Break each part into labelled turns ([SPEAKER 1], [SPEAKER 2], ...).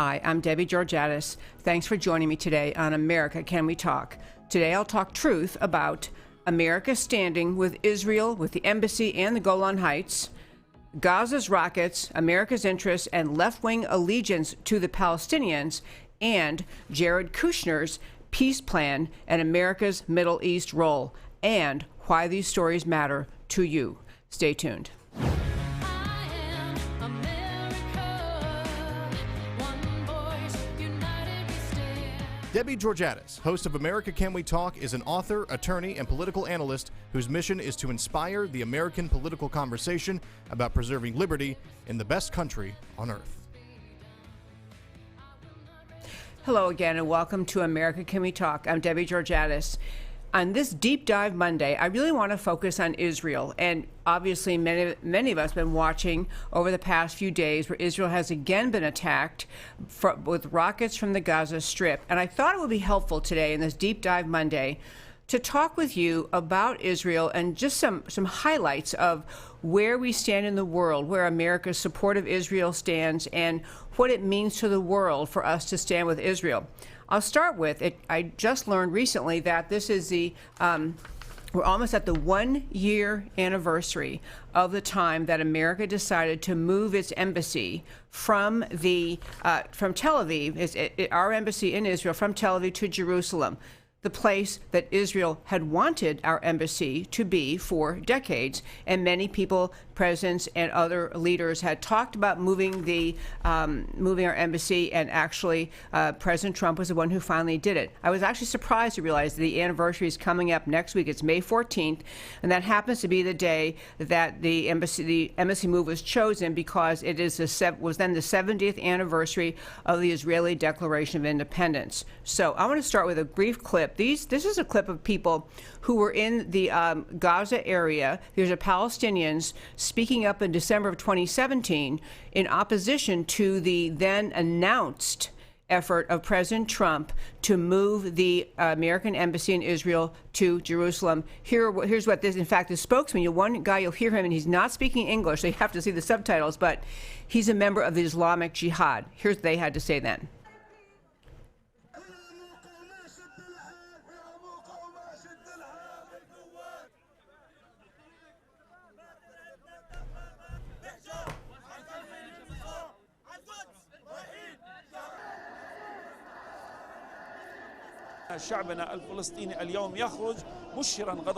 [SPEAKER 1] Hi, I'm Debbie Georgatos. Thanks for joining me today on America Can We Talk? Today I'll talk truth about America's standing with Israel, with the embassy and the Golan Heights, Gaza's rockets, America's interests and left-wing allegiance to the Palestinians, and Jared Kushner's peace plan and America's Middle East role, and why these stories matter to you. Stay tuned.
[SPEAKER 2] Debbie Georgatos, host of America Can We Talk, is an author, attorney, and political analyst whose mission is to inspire the American political conversation about preserving liberty in the best country on earth.
[SPEAKER 1] Hello again, and welcome to America Can We Talk? I'm Debbie Georgatos. On this Deep Dive Monday, I really want to focus on Israel. And obviously, many of us have been watching over the past few days where Israel has again been attacked with rockets from the Gaza Strip. And I thought it would be helpful today in this Deep Dive Monday to talk with you about Israel and just some highlights of where we stand in the world, where America's support of Israel stands, and what it means to the world for us to stand with Israel. I'll start with it. I just learned recently that this is we're almost at the 1-year anniversary of the time that America decided to move its embassy from Tel Aviv, our embassy in Israel, from Tel Aviv to Jerusalem, the place that Israel had wanted our embassy to be for decades. And many people, presidents and other leaders, had talked about moving our embassy, and actually President Trump was the one who finally did it. I was actually surprised to realize that the anniversary is coming up next week. It's May 14th, and that happens to be the day that the embassy move was chosen because it was then the 70th anniversary of the Israeli Declaration of Independence. So I want to start with a brief clip. This is a clip of people who were in the Gaza area. These are Palestinians speaking up in December of 2017 in opposition to the then announced effort of President Trump to move the American embassy in Israel to Jerusalem. Here's what this, in fact, the spokesman, one guy, you'll hear him, and he's not speaking English, so you have to see the subtitles, but he's a member of the Islamic Jihad. Here's what they had to say then.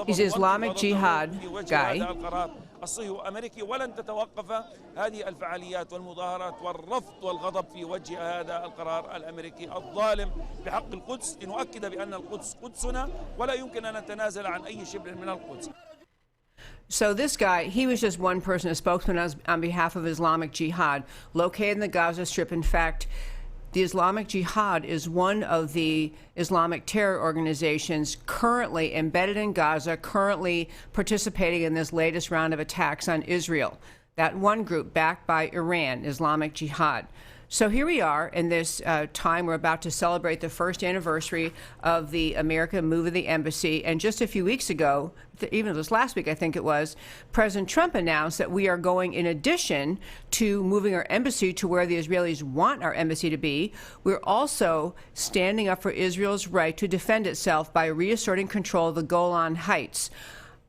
[SPEAKER 1] He's an Islamic Jihad guy.
[SPEAKER 3] الصهيوني الامريكي ولن تتوقف هذه الفعاليات والمظاهرات والرفض والغضب في وجه هذا القرار الامريكي الظالم بحق القدس، لنؤكد بان القدس قدسنا ولا يمكن ان نتنازل عن اي شبر من القدس.
[SPEAKER 1] So this guy, he was just one person, a spokesman on behalf of Islamic Jihad, located in the Gaza Strip. In fact, the Islamic Jihad is one of the Islamic terror organizations currently embedded in Gaza, currently participating in this latest round of attacks on Israel. That one group backed by Iran, Islamic Jihad. So here we are in this time we're about to celebrate the first anniversary of the American move of the embassy. And just a few weeks ago, even this last week I think it was, President Trump announced that we are going, in addition to moving our embassy to where the Israelis want our embassy to be, we're also standing up for Israel's right to defend itself by reasserting control of the Golan Heights.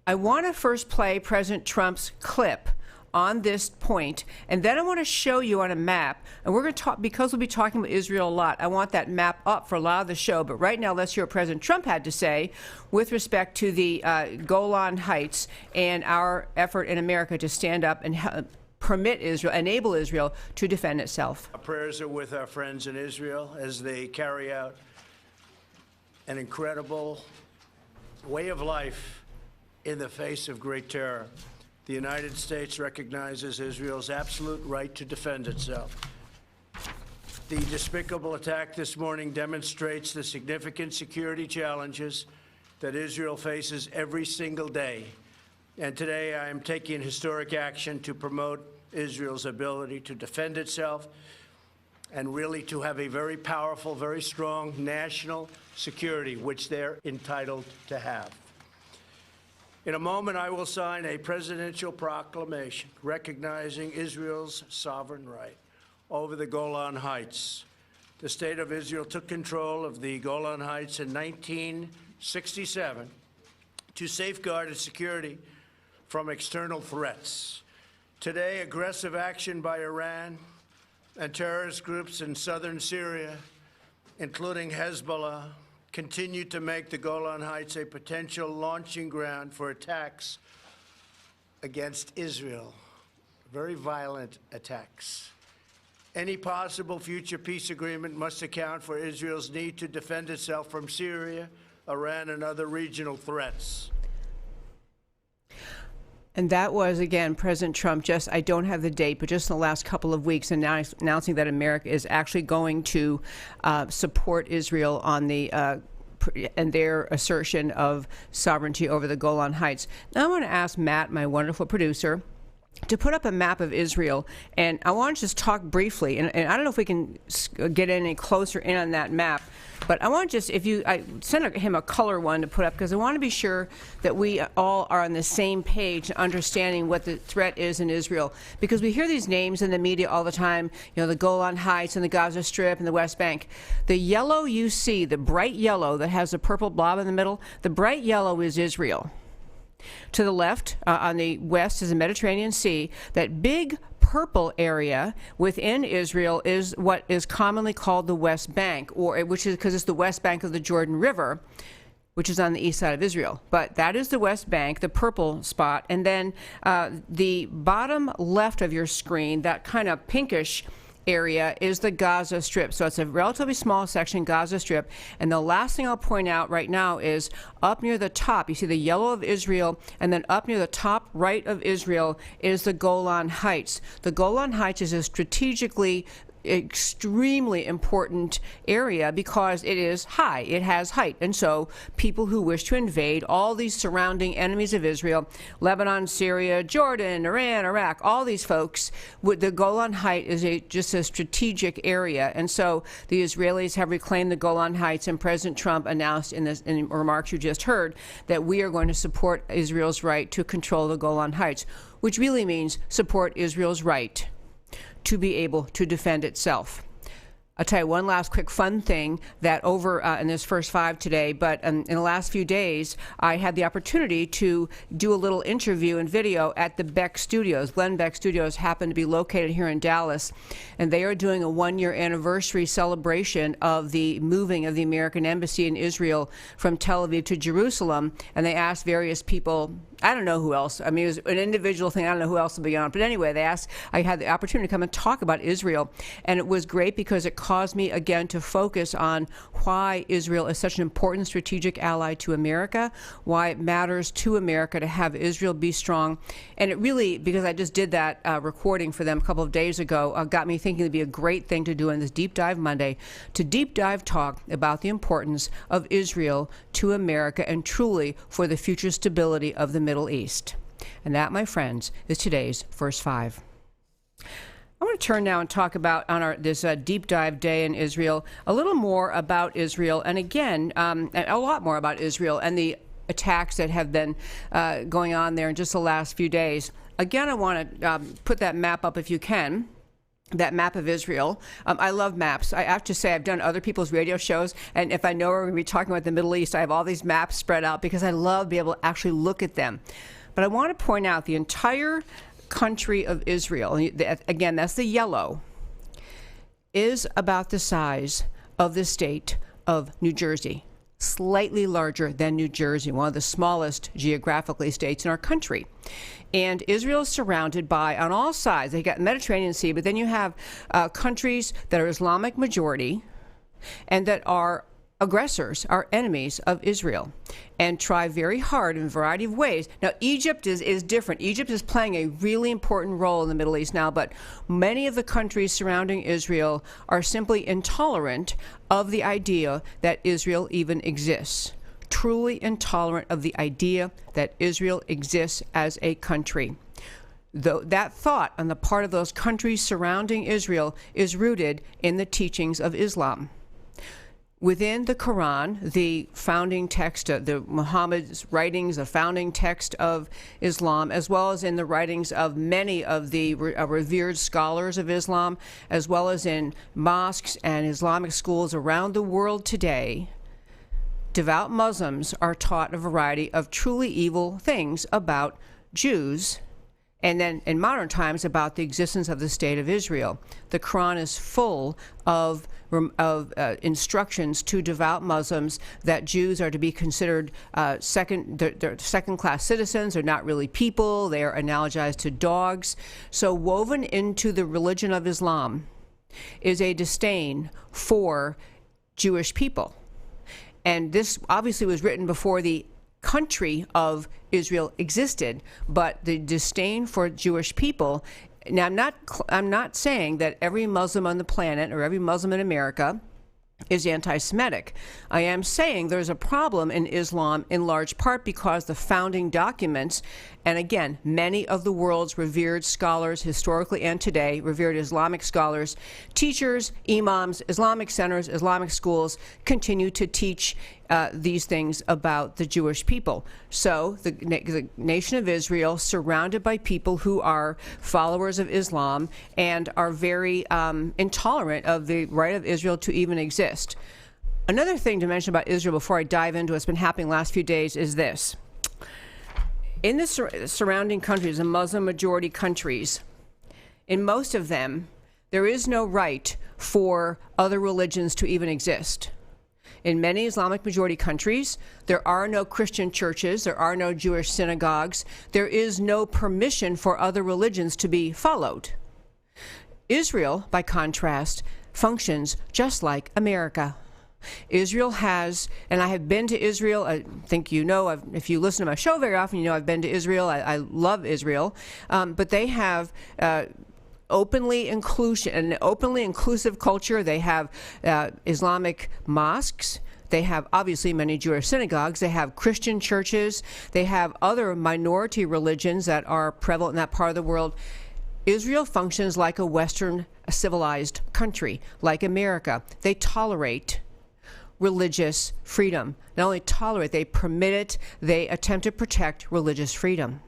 [SPEAKER 1] I want to first play President Trump's clip on this point, and then I want to show you on a map, and we're going to talk, because we'll be talking about Israel a lot, I want that map up for a lot of the show, but right now let's hear what President Trump had to say with respect to the Golan Heights and our effort in America to stand up and permit Israel, enable Israel to defend itself.
[SPEAKER 4] Our prayers are with our friends in Israel as they carry out an incredible way of life in the face of great terror. The United States recognizes Israel's absolute right to defend itself. The despicable attack this morning demonstrates the significant security challenges that Israel faces every single day. And today I am taking historic action to promote Israel's ability to defend itself and really to have a very powerful, very strong national security, which they're entitled to have. In a moment, I will sign a presidential proclamation recognizing Israel's sovereign right over the Golan Heights, the State of Israel took control of the Golan Heights in 1967 to safeguard its security from external threats. Today, aggressive action by Iran and terrorist groups in southern Syria, including Hezbollah, continue to make the Golan Heights a potential launching ground for attacks against Israel, very violent attacks. Any possible future peace agreement must account for Israel's need to defend itself from Syria, Iran, and other regional threats.
[SPEAKER 1] And that was, again, President Trump, just, I don't have the date, but just in the last couple of weeks announcing that America is actually going to support Israel on the and their assertion of sovereignty over the Golan Heights. Now I want to ask Matt, my wonderful producer, to put up a map of Israel, and I want to just talk briefly, and I don't know if we can get any closer in on that map, but I want to just, I send him a color one to put up, because I want to be sure that we all are on the same page, understanding what the threat is in Israel, because we hear these names in the media all the time, you know, the Golan Heights and the Gaza Strip and the West Bank. The yellow you see, the bright yellow that has the purple blob in the middle, the bright yellow is Israel. To the left, on the west, is the Mediterranean Sea. That big purple area within Israel is what is commonly called the West Bank, which is because it's the west bank of the Jordan River, which is on the east side of Israel. But that is the West Bank, the purple spot. And then the bottom left of your screen, that kind of pinkish area, is the Gaza Strip. So it's a relatively small section, Gaza Strip. And the last thing I'll point out right now is up near the top, you see the yellow of Israel, and then up near the top right of Israel is the Golan Heights. The Golan Heights is a strategically extremely important area because it is high, it has height, and so people who wish to invade all these surrounding enemies of Israel, Lebanon, Syria, Jordan, Iran, Iraq, all these folks, the Golan Height is just a strategic area, and so the Israelis have reclaimed the Golan Heights, and President Trump announced in the remarks you just heard that we are going to support Israel's right to control the Golan Heights, which really means support Israel's right to be able to defend itself. I'll tell you one last quick fun thing that over in this first five today, but in the last few days, I had the opportunity to do a little interview and video at the Beck Studios. Glenn Beck Studios happen to be located here in Dallas, and they are doing a one-year anniversary celebration of the moving of the American Embassy in Israel from Tel Aviv to Jerusalem, and they asked various people, I don't know who else. I mean, it was an individual thing. I don't know who else will be on. But anyway, they asked, I had the opportunity to come and talk about Israel. And it was great because it caused me, again, to focus on why Israel is such an important strategic ally to America, why it matters to America to have Israel be strong. And it really, because I just did that recording for them a couple of days ago, got me thinking it'd be a great thing to do on this Deep Dive Monday, to deep dive talk about the importance of Israel to America and truly for the future stability of the Middle East. And that, my friends, is today's First Five. I want to turn now and talk about, on this deep dive day in Israel, a little more about Israel, and again, a lot more about Israel and the attacks that have been going on there in just the last few days. Again, I want to put that map up if you can. That map of Israel. I love maps. I have to say, I've done other people's radio shows, and if I know we're going to be talking about the Middle East, I have all these maps spread out because I love being able to actually look at them. But I want to point out the entire country of Israel, again, that's the yellow, is about the size of the state of New Jersey. Slightly larger than New Jersey, one of the smallest geographically states in our country. And Israel is surrounded by, on all sides, they got the Mediterranean Sea, but then you have countries that are Islamic majority and that are aggressors, are enemies of Israel, and try very hard in a variety of ways. Now, Egypt is different. Egypt is playing a really important role in the Middle East now, but many of the countries surrounding Israel are simply intolerant of the idea that Israel even exists. Truly intolerant of the idea that Israel exists as a country. Though that thought on the part of those countries surrounding Israel is rooted in the teachings of Islam. within the Quran, the founding text, the Muhammad's writings, the founding text of Islam, as well as in the writings of many of the revered scholars of Islam, as well as in mosques and Islamic schools around the world today, devout Muslims are taught a variety of truly evil things about Jews, and then in modern times about the existence of the State of Israel. The Quran is full of instructions to devout Muslims that Jews are to be considered they're second-class citizens. They're not really people. They are analogized to dogs. So woven into the religion of Islam is a disdain for Jewish people. And this obviously was written before the country of Israel existed, but the disdain for Jewish people. Now, I'm not saying that every Muslim on the planet or every Muslim in America is anti-Semitic. I am saying there's a problem in Islam in large part because the founding documents, and again, many of the world's revered scholars, historically and today, revered Islamic scholars, teachers, imams, Islamic centers, Islamic schools, continue to teach these things about the Jewish people. So the nation of Israel, surrounded by people who are followers of Islam and are very intolerant of the right of Israel to even exist. Another thing to mention about Israel before I dive into what's been happening the last few days is this. In the surrounding countries, the Muslim majority countries, in most of them, there is no right for other religions to even exist. In many Islamic majority countries, there are no Christian churches, there are no Jewish synagogues, there is no permission for other religions to be followed. Israel, by contrast, functions just like America. Israel has, and I have been to Israel, I think you know, if you listen to my show very often, you know I've been to Israel, I love Israel, but they have an openly inclusive culture. They have Islamic mosques. They have obviously many Jewish synagogues. They have Christian churches. They have other minority religions that are prevalent in that part of the world. Israel functions like a Western civilized country, like America. They tolerate religious freedom. Not only tolerate, they permit it. They attempt to protect religious freedom.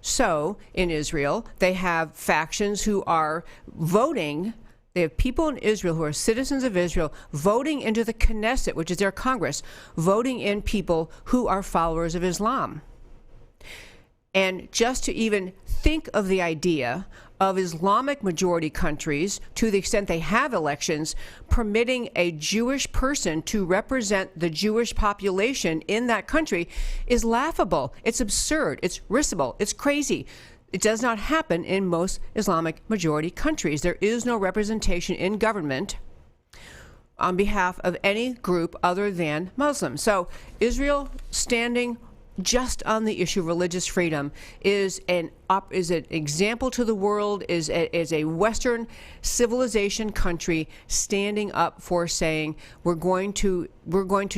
[SPEAKER 1] So in Israel, they have factions who are voting. They have people in Israel who are citizens of Israel voting into the Knesset, which is their Congress, voting in people who are followers of Islam. And just to even think of the idea of Islamic majority countries, to the extent they have elections, permitting a Jewish person to represent the Jewish population in that country is laughable. It's absurd. It's risible. It's crazy. It does not happen in most Islamic majority countries. There is no representation in government on behalf of any group other than Muslims. So Israel standing just on the issue of religious freedom is an example to the world, is a Western civilization country standing up for saying we're going to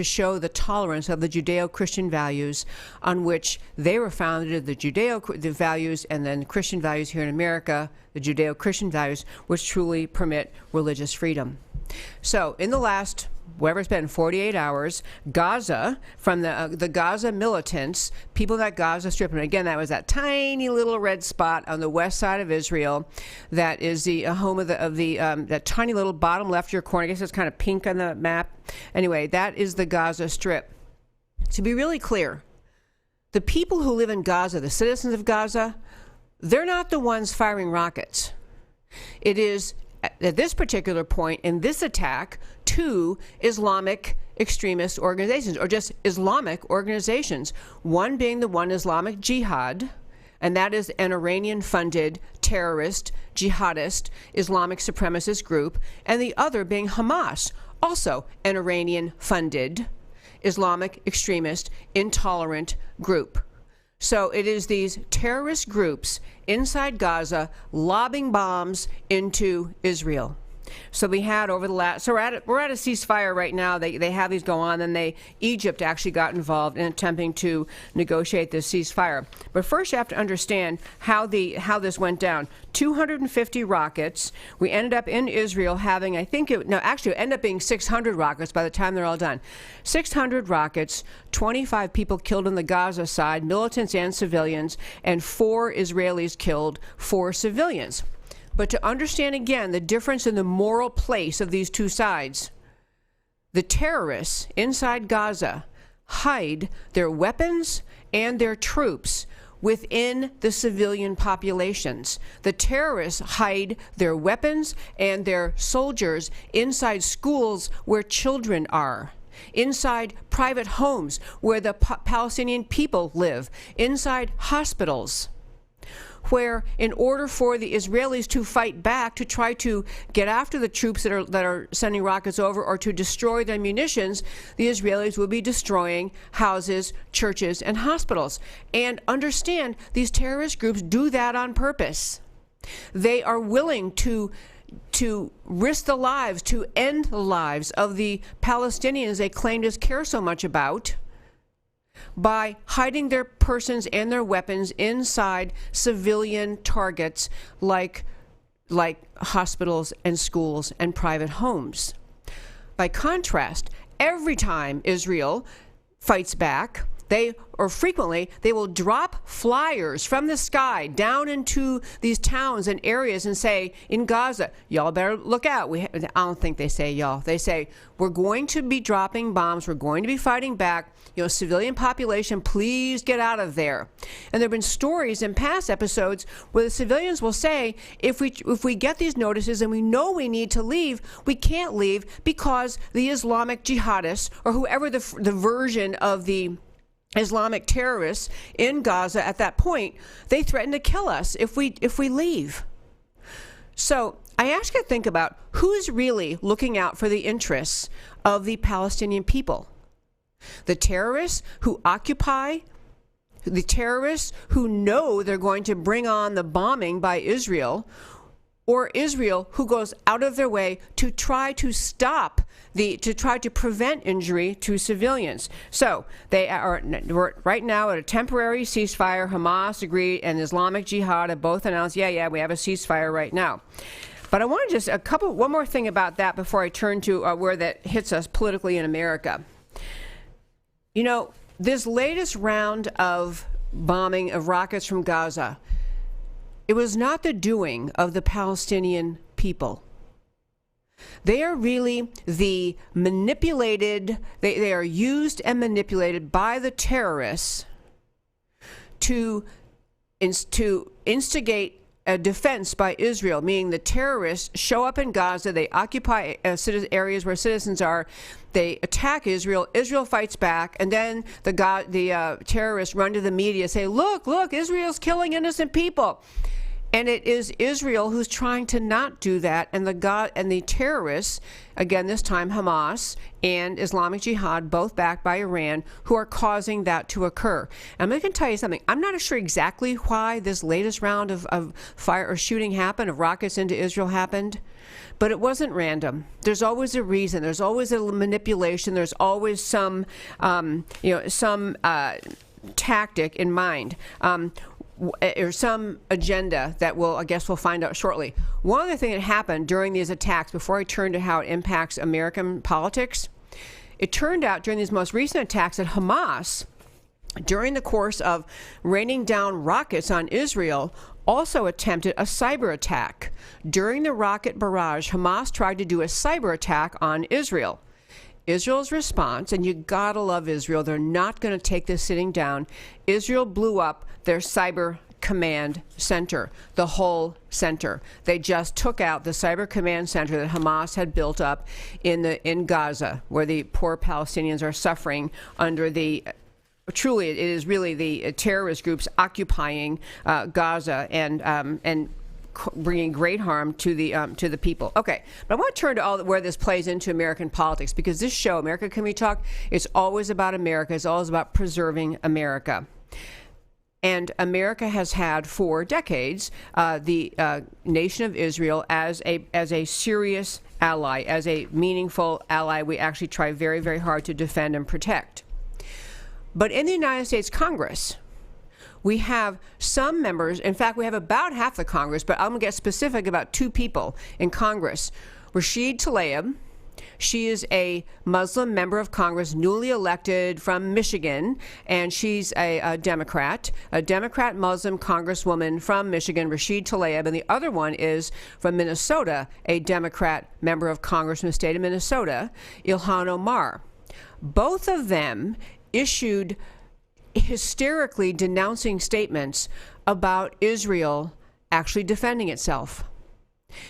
[SPEAKER 1] show the tolerance of the Judeo-Christian values on which they were founded, the values, and then Christian values here in America, the Judeo-Christian values, which truly permit religious freedom. So in the last whatever it's been, 48 hours, Gaza, from the Gaza militants, people that Gaza Strip, and again, that was that tiny little red spot on the west side of Israel that is the home of that tiny little bottom left of your corner. I guess it's kind of pink on the map. Anyway, that is the Gaza Strip. To be really clear, the people who live in Gaza, the citizens of Gaza, they're not the ones firing rockets. It is, at this particular point in this attack, two Islamic extremist organizations, or just Islamic organizations, one being the One Islamic Jihad, and that is an Iranian-funded terrorist, jihadist, Islamic supremacist group, and the other being Hamas, also an Iranian-funded, Islamic extremist, intolerant group. So it is these terrorist groups inside Gaza lobbing bombs into Israel. So we had over the last, so we're at a ceasefire right now. They have these go on, and Egypt actually got involved in attempting to negotiate this ceasefire. But first, you have to understand how this went down. 250 rockets. We ended up in Israel having, it ended up being 600 rockets by the time they're all done. 600 rockets, 25 people killed on the Gaza side, militants and civilians, and 4 Israelis killed, 4 civilians. But to understand again the difference in the moral place of these two sides, the terrorists inside Gaza hide their weapons and their troops within the civilian populations. The terrorists hide their weapons and their soldiers inside schools where children are, inside private homes where the Palestinian people live, inside hospitals, where in order for the Israelis to fight back, to try to get after the troops that are sending rockets over or to destroy their munitions, the Israelis will be destroying houses, churches, and hospitals. And understand, these terrorist groups do that on purpose. They are willing to risk the lives, to end the lives of the Palestinians they claim to care so much about, by hiding their persons and their weapons inside civilian targets like hospitals and schools and private homes. By contrast, every time Israel fights back, frequently they will drop flyers from the sky down into these towns and areas and say, in Gaza, y'all better look out. I don't think they say y'all. They say, we're going to be dropping bombs. We're going to be fighting back. Civilian population, please get out of there. And there have been stories in past episodes where the civilians will say, if we get these notices and we know we need to leave, we can't leave because the Islamic jihadists, or whoever the version of the Islamic terrorists in Gaza at that point, they threaten to kill us if we leave. So I ask you to think about who's really looking out for the interests of the Palestinian people. The terrorists who occupy, the terrorists who know they're going to bring on the bombing by Israel, or Israel who goes out of their way to try to prevent injury to civilians. So we're right now at a temporary ceasefire. Hamas agreed and Islamic Jihad have both announced, we have a ceasefire right now. But I want to just one more thing about that before I turn to where that hits us politically in America. This latest round of bombing of rockets from Gaza, it was not the doing of the Palestinian people. They are really the manipulated, they are used and manipulated by the terrorists to instigate a defense by Israel, meaning the terrorists show up in Gaza, they occupy areas where citizens are, they attack Israel, Israel fights back, and then the terrorists run to the media, say, look, Israel's killing innocent people. And it is Israel who's trying to not do that, and the terrorists, again this time Hamas and Islamic Jihad, both backed by Iran, who are causing that to occur. And I'm going to tell you something. I'm not sure exactly why this latest round of fire or shooting happened, of rockets into Israel happened, but it wasn't random. There's always a reason. There's always a manipulation. There's always some tactic in mind. Or some agenda that we'll find out shortly. One other thing that happened during these attacks, before I turn to how it impacts American politics, it turned out during these most recent attacks that Hamas, during the course of raining down rockets on Israel, also attempted a cyber attack. During the rocket barrage, Hamas tried to do a cyber attack on Israel. Israel's response, and you gotta love Israel, they're not going to take this sitting down. Israel blew up their cyber command center, the whole center. They just took out the cyber command center that Hamas had built up in Gaza, where the poor Palestinians are suffering under truly, it is really the terrorist groups occupying Gaza and bringing great harm to the people. Okay, but I want to turn to where this plays into American politics, because this show, America Can We Talk, is always about America. It's always about preserving America. And America has had for decades the nation of Israel as a serious ally, as a meaningful ally we actually try very, very hard to defend and protect. But in the United States Congress, we have some members, in fact, we have about half the Congress, but I'm going to get specific about two people in Congress. Rashid Tlaib. She is a Muslim member of Congress, newly elected from Michigan, and she's a Democrat Muslim congresswoman from Michigan, Rashid Tlaib, and the other one is from Minnesota, a Democrat member of Congress from the state of Minnesota, Ilhan Omar. Both of them issued hysterically denouncing statements about Israel actually defending itself.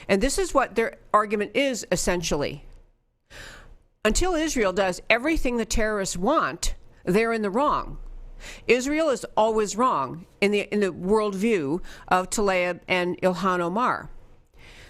[SPEAKER 1] And this is what their argument is, essentially. Until Israel does everything the terrorists want, they're in the wrong. Israel is always wrong in the worldview of Tlaib and Ilhan Omar.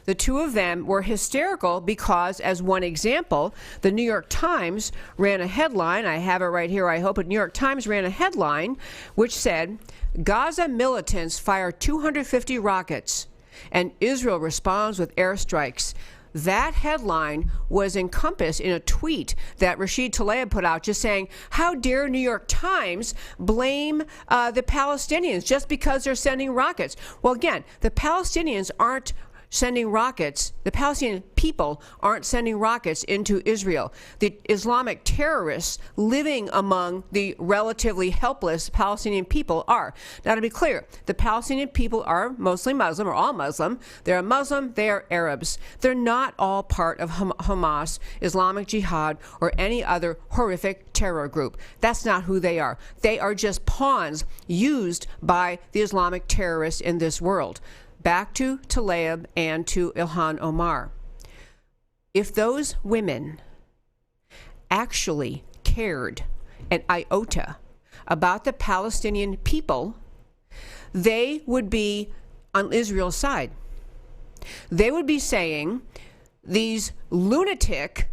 [SPEAKER 1] The two of them were hysterical because, as one example, the New York Times ran a headline, I have it right here, I hope, but New York Times ran a headline which said, Gaza militants fire 250 rockets and Israel responds with airstrikes. That headline was encompassed in a tweet that Rashid Tlaib put out just saying, how dare New York Times blame the Palestinians just because they're sending rockets? Well, again, the Palestinians aren't sending rockets. The Palestinian people aren't sending rockets into Israel. The Islamic terrorists living among the relatively helpless Palestinian people are. Now, to be clear, the Palestinian people are mostly Muslim, or all Muslim. They're Muslim, they are Arabs. They're not all part of Hamas, Islamic Jihad, or any other horrific terror group. That's not who they are. They are just pawns used by the Islamic terrorists in this world. Back to Tlaib and to Ilhan Omar. If those women actually cared an iota about the Palestinian people, they would be on Israel's side. They would be saying these lunatic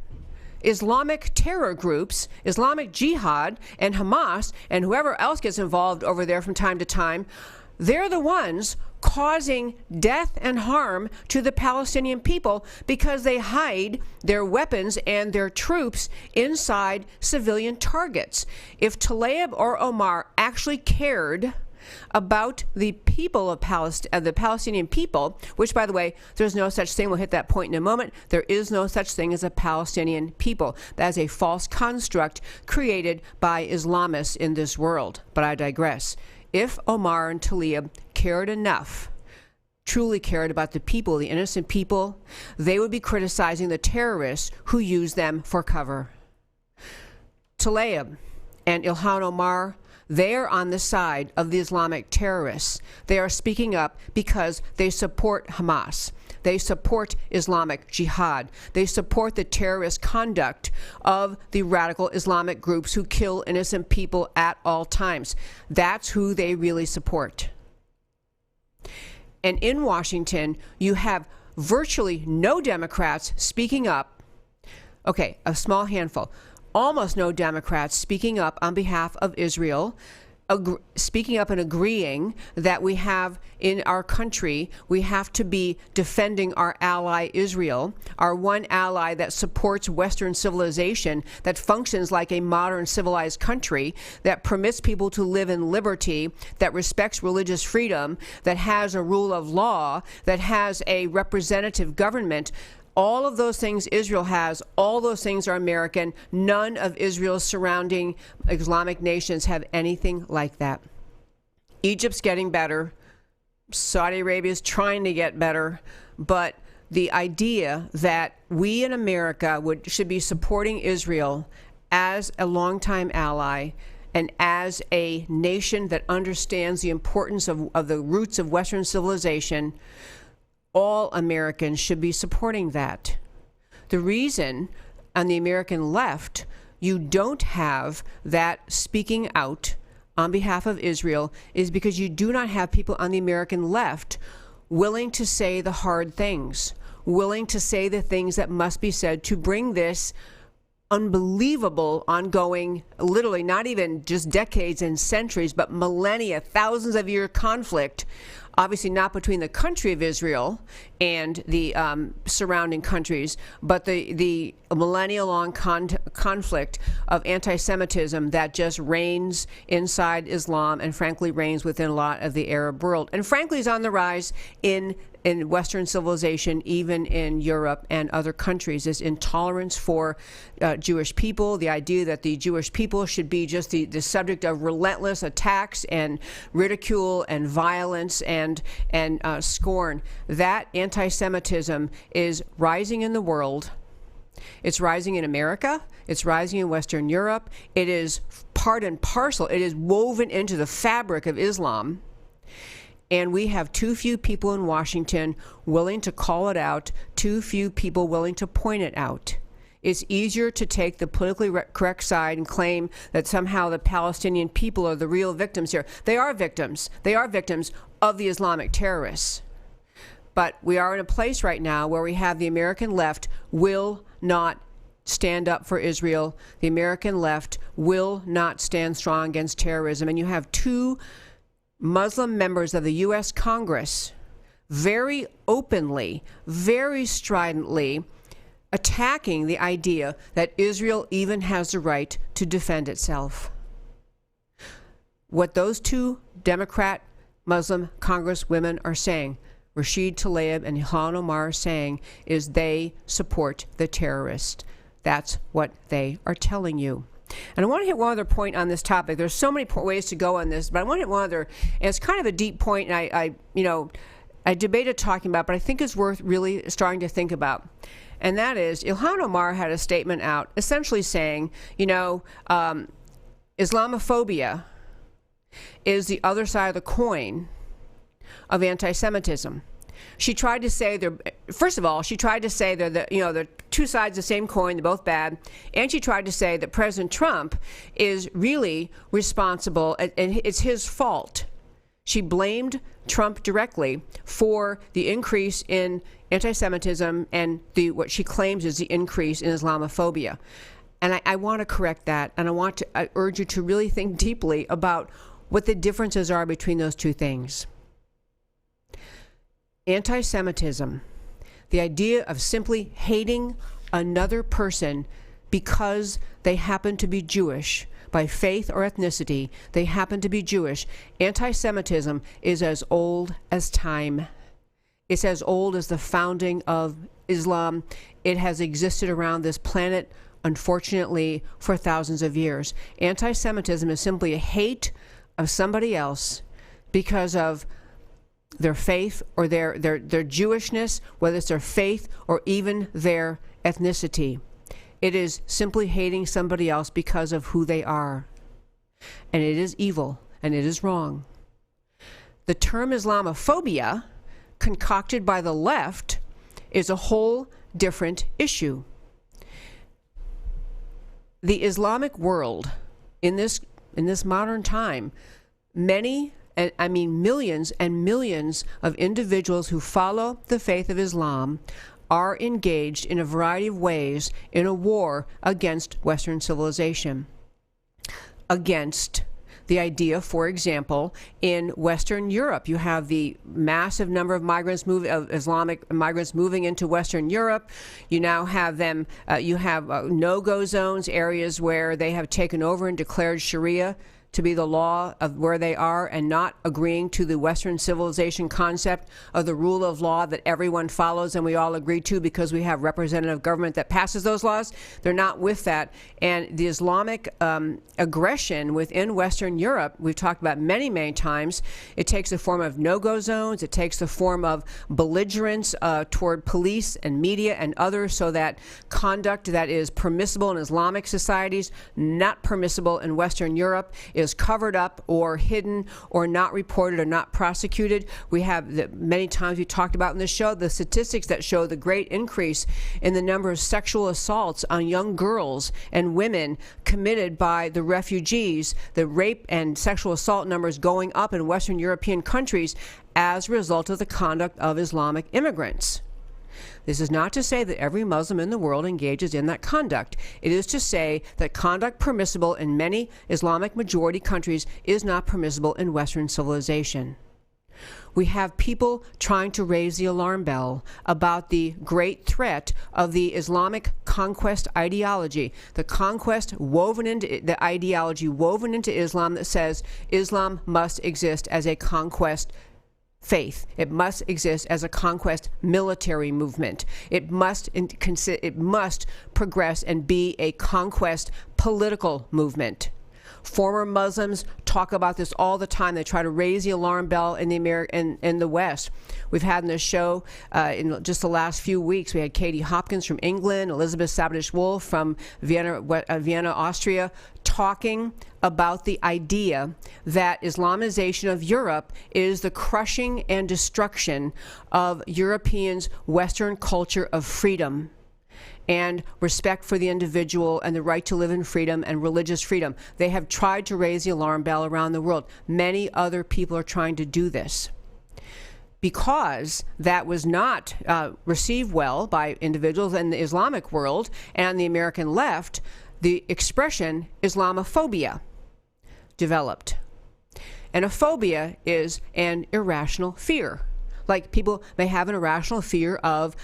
[SPEAKER 1] Islamic terror groups, Islamic Jihad and Hamas and whoever else gets involved over there from time to time, they're the ones causing death and harm to the Palestinian people because they hide their weapons and their troops inside civilian targets. If Tlaib or Omar actually cared about the people of the Palestinian people, which, by the way, there's no such thing, we'll hit that point in a moment, there is no such thing as a Palestinian people. That is a false construct created by Islamists in this world. But I digress. If Omar and Tlaib cared enough, truly cared about the people, the innocent people, they would be criticizing the terrorists who use them for cover. Tlaib and Ilhan Omar, they are on the side of the Islamic terrorists. They are speaking up because they support Hamas. They support Islamic Jihad. They support the terrorist conduct of the radical Islamic groups who kill innocent people at all times. That's who they really support. And in Washington, you have virtually no Democrats speaking up. Okay, a small handful. Almost no Democrats speaking up on behalf of Israel, speaking up and agreeing that we have in our country, we have to be defending our ally Israel, our one ally that supports Western civilization, that functions like a modern civilized country, that permits people to live in liberty, that respects religious freedom, that has a rule of law, that has a representative government. All of those things Israel has, all those things are American. None of Israel's surrounding Islamic nations have anything like that. Egypt's getting better. Saudi Arabia is trying to get better. But the idea that we in America should be supporting Israel as a longtime ally and as a nation that understands the importance of the roots of Western civilization, all Americans should be supporting that. The reason on the American left you don't have that speaking out on behalf of Israel is because you do not have people on the American left willing to say the hard things, willing to say the things that must be said to bring this unbelievable, ongoing, literally not even just decades and centuries, but millennia, thousands of year conflict, obviously not between the country of Israel and the surrounding countries, but the millennia-long conflict of anti-Semitism that just reigns inside Islam and frankly reigns within a lot of the Arab world. And frankly is on the rise in Western civilization, even in Europe and other countries. This intolerance for Jewish people, the idea that the Jewish people should be just the subject of relentless attacks and ridicule and violence and scorn. That anti-Semitism is rising in the world. It's rising in America. It's rising in Western Europe. It is part and parcel. It is woven into the fabric of Islam. And we have too few people in Washington willing to call it out, too few people willing to point it out. It's easier to take the politically correct side and claim that somehow the Palestinian people are the real victims here. They are victims. They are victims of the Islamic terrorists. But we are in a place right now where we have the American left will not stand up for Israel. The American left will not stand strong against terrorism. And you have two Muslim members of the U.S. Congress very openly, very stridently attacking the idea that Israel even has the right to defend itself. What those two Democrat Muslim Congresswomen are saying, Rashid Tlaib and Ilhan Omar are saying, is they support the terrorists. That's what they are telling you. And I want to hit one other point on this topic. There's so many ways to go on this, but I want to hit one other, and it's kind of a deep point, and I debated talking about, but I think it's worth really starting to think about. And that is, Ilhan Omar had a statement out essentially saying, Islamophobia is the other side of the coin of anti-Semitism. She tried to say first of all, she tried to say they're two sides of the same coin, they're both bad. And she tried to say that President Trump is really responsible and it's his fault. She blamed Trump directly for the increase in anti-Semitism and what she claims is the increase in Islamophobia. And I want to correct that, and I urge you to really think deeply about what the differences are between those two things. Anti-Semitism, the idea of simply hating another person because they happen to be Jewish, by faith or ethnicity, they happen to be Jewish. Anti-Semitism is as old as time. It's as old as the founding of Islam. It has existed around this planet, unfortunately, for thousands of years. Anti-Semitism is simply a hate of somebody else because of their faith or their Jewishness, whether it's their faith or even their ethnicity. It is simply hating somebody else because of who they are. And it is evil, and it is wrong. The term Islamophobia, concocted by the left, is a whole different issue. The Islamic world, in this modern time, millions and millions of individuals who follow the faith of Islam are engaged in a variety of ways in a war against Western civilization. Against the idea, for example, in Western Europe, you have the massive number of Islamic migrants moving into Western Europe. You now have them, you have no-go zones, areas where they have taken over and declared Sharia to be the law of where they are and not agreeing to the Western civilization concept of the rule of law that everyone follows and we all agree to because we have representative government that passes those laws. They're not with that. And the Islamic aggression within Western Europe, we've talked about many, many times, it takes the form of no-go zones. It takes the form of belligerence toward police and media and others, so that conduct that is permissible in Islamic societies, not permissible in Western Europe, is covered up or hidden or not reported or not prosecuted. We have many times we talked about in this show the statistics that show the great increase in the number of sexual assaults on young girls and women committed by the refugees, the rape and sexual assault numbers going up in Western European countries as a result of the conduct of Islamic immigrants. This is not to say that every Muslim in the world engages in that conduct. It is to say that conduct permissible in many Islamic majority countries is not permissible in Western civilization. We have people trying to raise the alarm bell about the great threat of the Islamic conquest ideology, the conquest woven into the ideology woven into Islam that says Islam must exist as a conquest faith. It must exist as a conquest military movement. It must progress and be a conquest political movement. Former Muslims talk about this all the time. They try to raise the alarm bell in the West. We've had in this show in just the last few weeks, we had Katie Hopkins from England, Elizabeth Savage-Wolf from Vienna, Austria, talking about the idea that Islamization of Europe is the crushing and destruction of Europeans' Western culture of freedom and respect for the individual and the right to live in freedom and religious freedom. They have tried to raise the alarm bell around the world. Many other people are trying to do this. Because that was not received well by individuals in the Islamic world and the American left, the expression Islamophobia developed. And a phobia is an irrational fear. Like people may have an irrational fear of,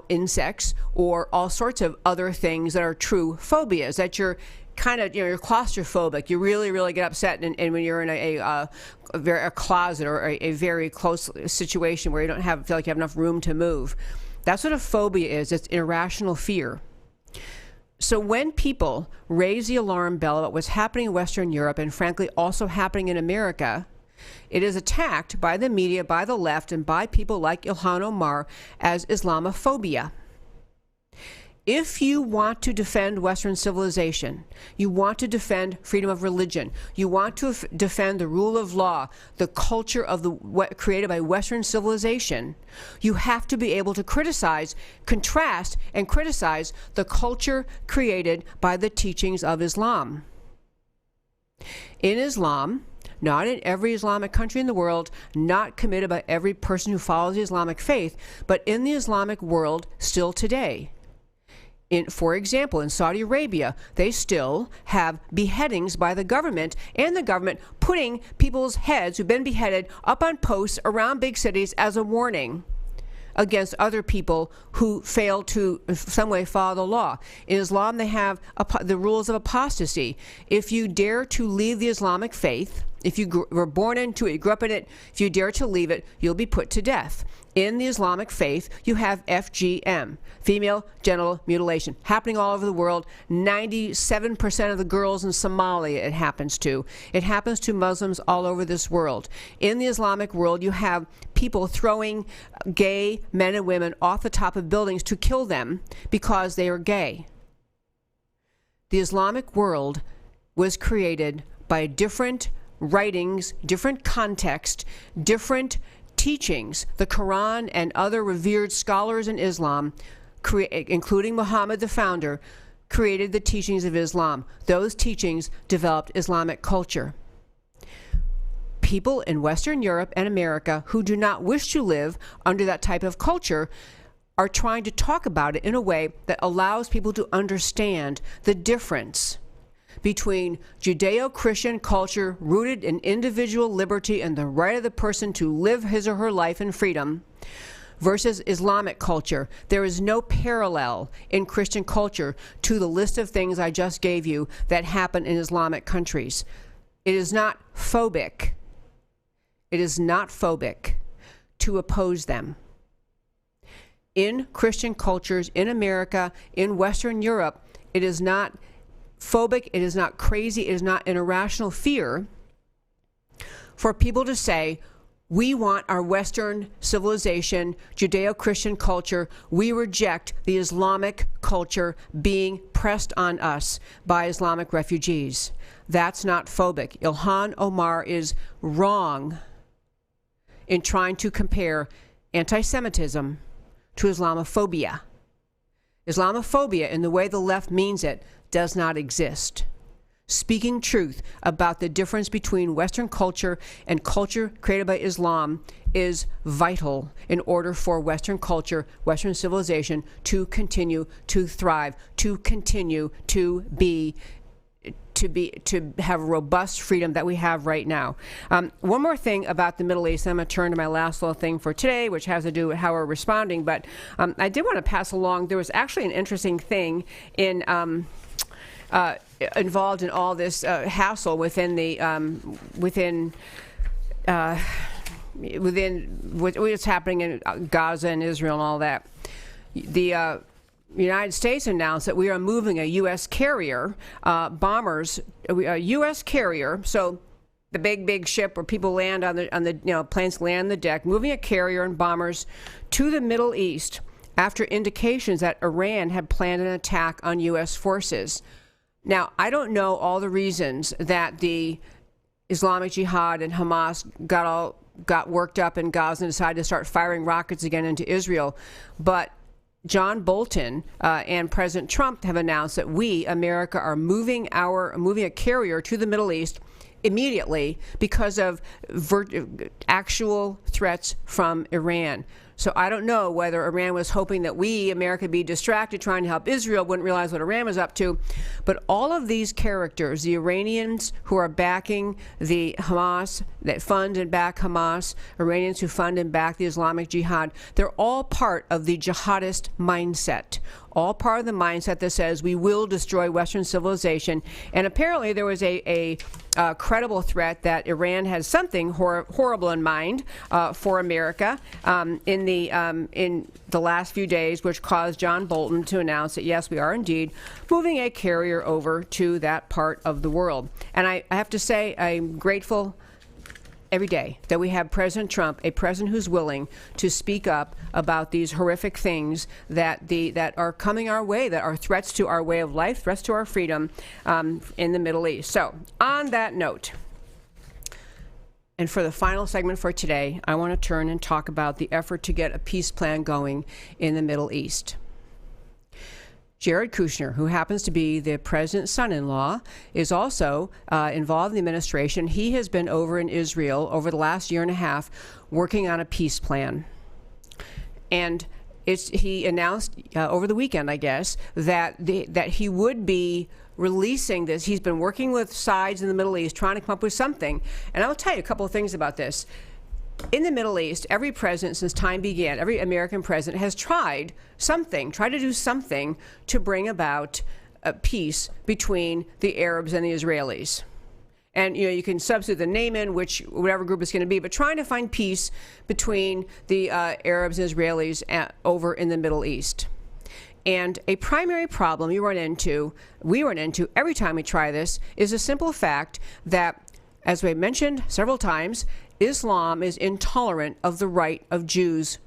[SPEAKER 1] insects or all sorts of other things that are true phobias, that you're kind of, you're claustrophobic. You really, really get upset and when you're in a closet or a very close situation where you don't feel like you have enough room to move. That's what a phobia is. It's irrational fear. So when people raise the alarm bell about what's happening in Western Europe and frankly also happening in America, it is attacked by the media, by the left, and by people like Ilhan Omar as Islamophobia. If you want to defend Western civilization, you want to defend freedom of religion, you want to defend the rule of law, the culture of created by Western civilization, you have to be able to contrast and criticize the culture created by the teachings of Islam. In Islam, not in every Islamic country in the world, not committed by every person who follows the Islamic faith, but in the Islamic world still today. For example, in Saudi Arabia, they still have beheadings by the government, and the government putting people's heads who've been beheaded up on posts around big cities as a warning against other people who fail to in some way follow the law. In Islam, they have the rules of apostasy. If you dare to leave the Islamic faith, if you were born into it, you grew up in it, if you dare to leave it, you'll be put to death. In the Islamic faith, you have FGM, female genital mutilation, happening all over the world. 97% of the girls in Somalia it happens to. It happens to Muslims all over this world. In the Islamic world, you have people throwing gay men and women off the top of buildings to kill them because they are gay. The Islamic world was created by different writings, different context, different teachings. The Quran and other revered scholars in Islam, including Muhammad the founder, created the teachings of Islam. Those teachings developed Islamic culture. People in Western Europe and America who do not wish to live under that type of culture are trying to talk about it in a way that allows people to understand the difference between Judeo-Christian culture rooted in individual liberty and the right of the person to live his or her life in freedom versus Islamic culture. There is no parallel in Christian culture to the list of things I just gave you that happen in Islamic countries. It is not phobic. It is not phobic to oppose them. In Christian cultures, in America, in Western Europe, it is not phobic, it is not crazy, it is not an irrational fear for people to say, we want our Western civilization, Judeo-Christian culture, we reject the Islamic culture being pressed on us by Islamic refugees. That's not phobic. Ilhan Omar is wrong in trying to compare anti-Semitism to Islamophobia. Islamophobia, in the way the left means it, does not exist. speaking truth about the difference between Western culture and culture created by Islam is vital in order for Western culture, Western civilization to continue to thrive, to continue to have robust freedom that we have right now. One more thing about the Middle East, and I'm going to turn to my last little thing for today, which has to do with how we're responding, but I did want to pass along, there was actually an interesting thing in involved in all this hassle within what's happening in Gaza and Israel and all that. The United States announced that we are moving a U.S. carrier, bombers, a U.S. carrier, so the big ship where people land on the planes land on the deck, moving a carrier and bombers to the Middle East after indications that Iran had planned an attack on U.S. forces. Now, I don't know all the reasons that the Islamic Jihad and Hamas got worked up in Gaza and decided to start firing rockets again into Israel, but John Bolton and President Trump have announced that we, America, are moving a carrier to the Middle East immediately because of actual threats from Iran. So I don't know whether Iran was hoping that we, America, be distracted trying to help Israel, wouldn't realize what Iran was up to. But all of these characters, the Iranians who are backing the Hamas, that fund and back Hamas, Iranians who fund and back the Islamic Jihad, they're all part of the jihadist mindset. All part of the mindset that says we will destroy Western civilization. And apparently there was a credible threat that Iran has something horrible in mind for America in the last few days, which caused John Bolton to announce that, yes, we are indeed moving a carrier over to that part of the world. And I have to say, I'm grateful every day that we have President Trump, a president who's willing to speak up about these horrific things that are coming our way, that are threats to our way of life, threats to our freedom in the Middle East. So on that note, and for the final segment for today, I want to turn and talk about the effort to get a peace plan going in the Middle East. Jared Kushner, who happens to be the president's son-in-law, is also involved in the administration. He has been over in Israel over the last year and a half working on a peace plan. And he announced over the weekend, I guess, that he would be releasing this. He's been working with sides in the Middle East, trying to come up with something. And I'll tell you a couple of things about this. In the Middle East, every president since time began, every American president has tried to do something to bring about a peace between the Arabs and the Israelis. And you can substitute the name in whatever group it's going to be, but trying to find peace between the Arabs and Israelis over in the Middle East. And a primary problem we run into every time we try this is a simple fact that, as we mentioned several times, Islam is intolerant of the right of Jews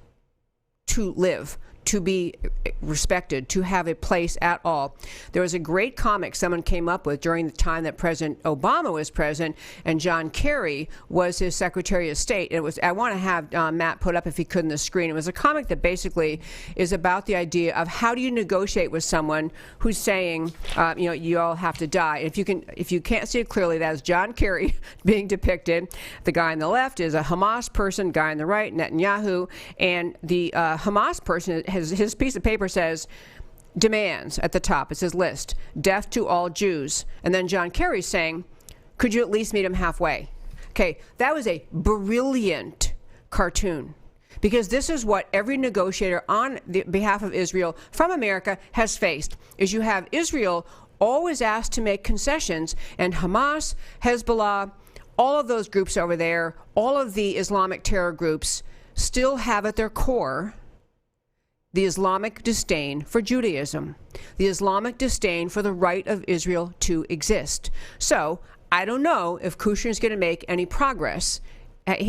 [SPEAKER 1] to live, to be respected, to have a place at all. There was a great comic someone came up with during the time that President Obama was president and John Kerry was his Secretary of State. It was, I want to have Matt put up if he could on the screen. It was a comic that basically is about the idea of how do you negotiate with someone who's saying, you all have to die. If you can't see it clearly, that is John Kerry being depicted. The guy on the left is a Hamas person, guy on the right, Netanyahu, and the Hamas person, his piece of paper says demands at the top. It says list, death to all Jews. And then John Kerry's saying, could you at least meet him halfway? Okay, that was a brilliant cartoon, because this is what every negotiator on the behalf of Israel from America has faced, is you have Israel always asked to make concessions, and Hamas, Hezbollah, all of those groups over there, all of the Islamic terror groups still have at their core the Islamic disdain for Judaism, the Islamic disdain for the right of Israel to exist. So I don't know if Kushner is going to make any progress,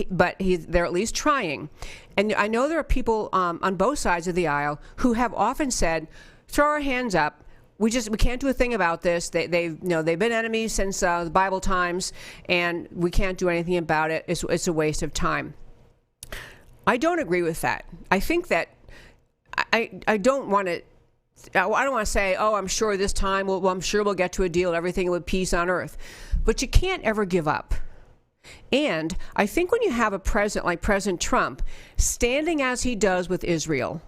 [SPEAKER 1] but they're at least trying. And I know there are people on both sides of the aisle who have often said, throw our hands up. We can't do a thing about this. They've been enemies since the Bible times, and we can't do anything about it. It's a waste of time. I don't agree with that. I think that I don't want to I don't want to say, oh, I'm sure this time, I'm sure we'll get to a deal, everything with peace on earth. But you can't ever give up. And I think when you have a president like President Trump standing as he does with Israel,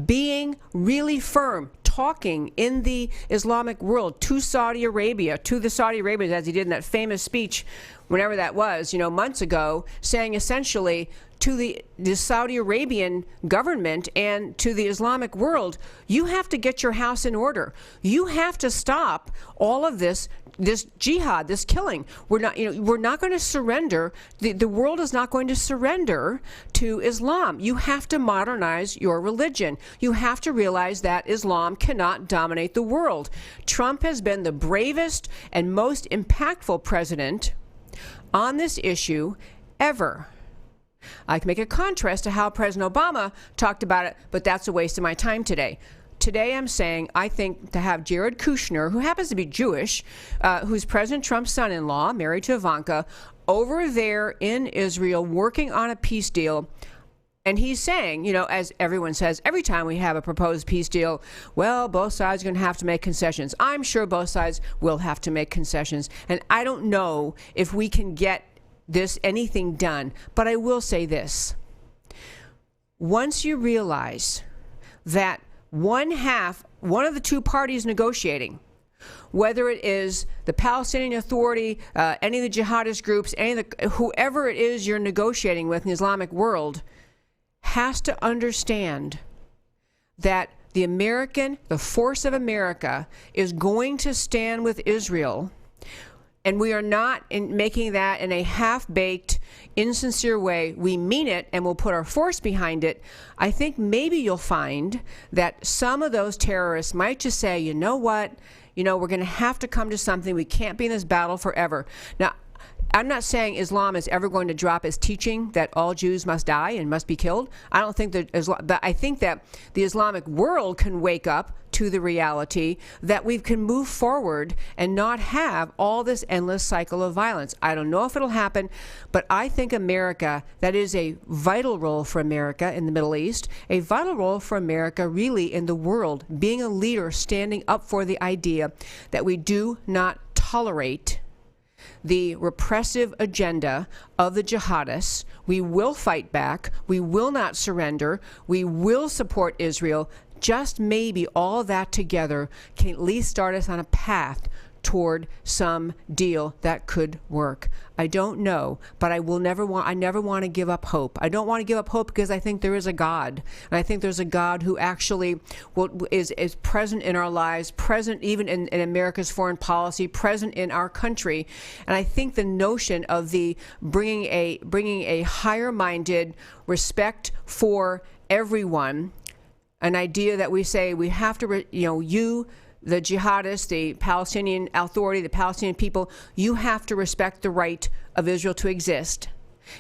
[SPEAKER 1] being really firm, talking in the Islamic world to Saudi Arabia, to the Saudi Arabians, as he did in that famous speech, whenever that was, months ago, saying essentially to the Saudi Arabian government and to the Islamic world, you have to get your house in order. You have to stop all of this jihad, this killing. We're not going to surrender. The world is not going to surrender to Islam. You have to modernize your religion. You have to realize that Islam cannot dominate the world. Trump has been the bravest and most impactful president on this issue ever. I can make a contrast to how President Obama talked about it, but that's a waste of my time today. Today I'm saying I think to have Jared Kushner, who happens to be Jewish, who's President Trump's son-in-law, married to Ivanka, over there in Israel working on a peace deal. And he's saying, as everyone says, every time we have a proposed peace deal, well, both sides are going to have to make concessions. I'm sure both sides will have to make concessions. And I don't know if we can get anything done. But I will say this. Once you realize that one of the two parties negotiating, whether it is the Palestinian Authority, any of the jihadist groups, whoever it is you're negotiating with in the Islamic world, has to understand that the force of America is going to stand with Israel. And we are not making that in a half-baked, insincere way. We mean it, and we'll put our force behind it. I think maybe you'll find that some of those terrorists might just say, you know what? We're going to have to come to something. We can't be in this battle forever. Now, I'm not saying Islam is ever going to drop its teaching that all Jews must die and must be killed. I don't think that but I think that the Islamic world can wake up to the reality that we can move forward and not have all this endless cycle of violence. I don't know if it'll happen, but I think America, that is a vital role for America in the Middle East, a vital role for America really in the world, being a leader, standing up for the idea that we do not tolerate the repressive agenda of the jihadists. We will fight back. We will not surrender. We will support Israel. Just maybe all of that together can at least start us on a path toward some deal that could work. I don't know, but I never want to give up hope. I don't want to give up hope because I think there is a God. And I think there's a God who actually is present in our lives, present even in America's foreign policy, present in our country. And I think the notion of bringing a higher-minded respect for everyone, an idea that we say we have to, the jihadists, the Palestinian Authority, the Palestinian people, you have to respect the right of Israel to exist.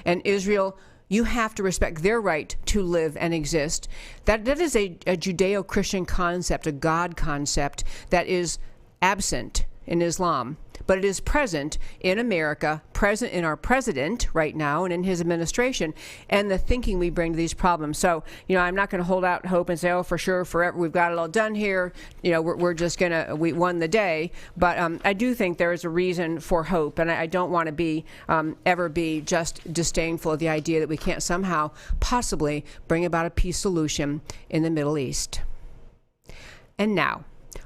[SPEAKER 1] And Israel, you have to respect their right to live and exist. That is a Judeo-Christian concept, a God concept that is absent in Islam. But it is present in America, present in our president right now and in his administration, and the thinking we bring to these problems. So, I'm not going to hold out hope and say, oh, for sure, forever, we've got it all done here. We're just going to, we won the day. But I do think there is a reason for hope, and I don't want to ever be just disdainful of the idea that we can't somehow possibly bring about a peace solution in the Middle East. And now,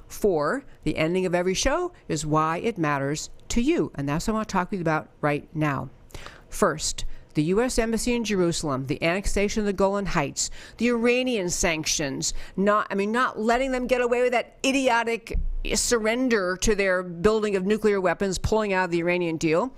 [SPEAKER 1] for the ending of every show is why it matters to you. And that's what I want to talk with you about right now. First, the U.S. Embassy in Jerusalem, the annexation of the Golan Heights, the Iranian sanctions, not letting them get away with that idiotic surrender to their building of nuclear weapons, pulling out of the Iranian deal,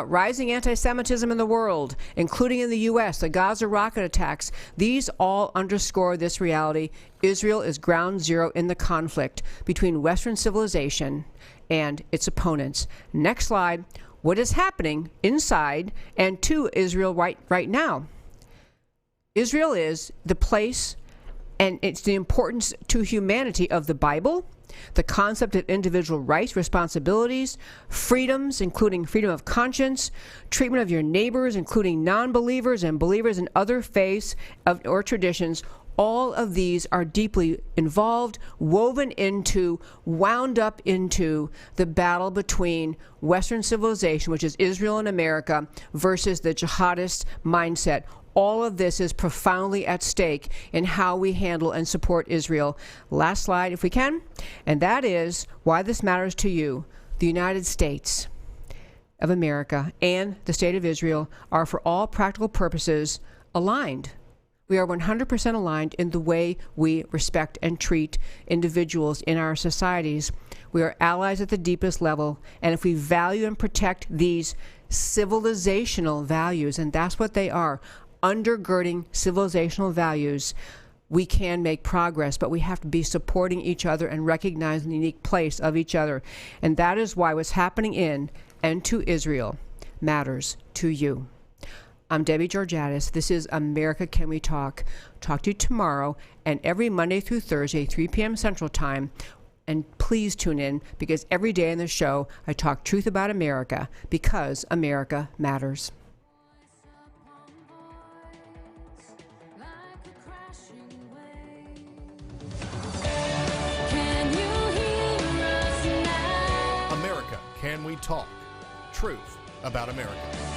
[SPEAKER 1] rising anti-Semitism in the world, including in the U.S., the Gaza rocket attacks. These all underscore this reality. Israel is ground zero in the conflict between Western civilization and its opponents. Next slide. What is happening inside and to Israel right now? Israel is the place, and it's the importance to humanity of the Bible, the concept of individual rights, responsibilities, freedoms, including freedom of conscience, treatment of your neighbors, including non-believers and believers in other faiths or traditions. All of these are deeply involved, woven into, wound up into the battle between Western civilization, which is Israel and America, versus the jihadist mindset. All of this is profoundly at stake in how we handle and support Israel. Last slide, if we can. And that is why this matters to you. The United States of America and the State of Israel are, for all practical purposes, aligned. We are 100% aligned in the way we respect and treat individuals in our societies. We are allies at the deepest level, and if we value and protect these civilizational values, and that's what they are, undergirding civilizational values, we can make progress, but we have to be supporting each other and recognizing the unique place of each other. And that is why what's happening in and to Israel matters to you. I'm Debbie Georgatos. This is America Can We Talk. Talk to you tomorrow and every Monday through Thursday, 3 p.m. Central Time. And please tune in, because every day in the show I talk truth about America, because America matters.
[SPEAKER 2] America Can We Talk? Truth about America.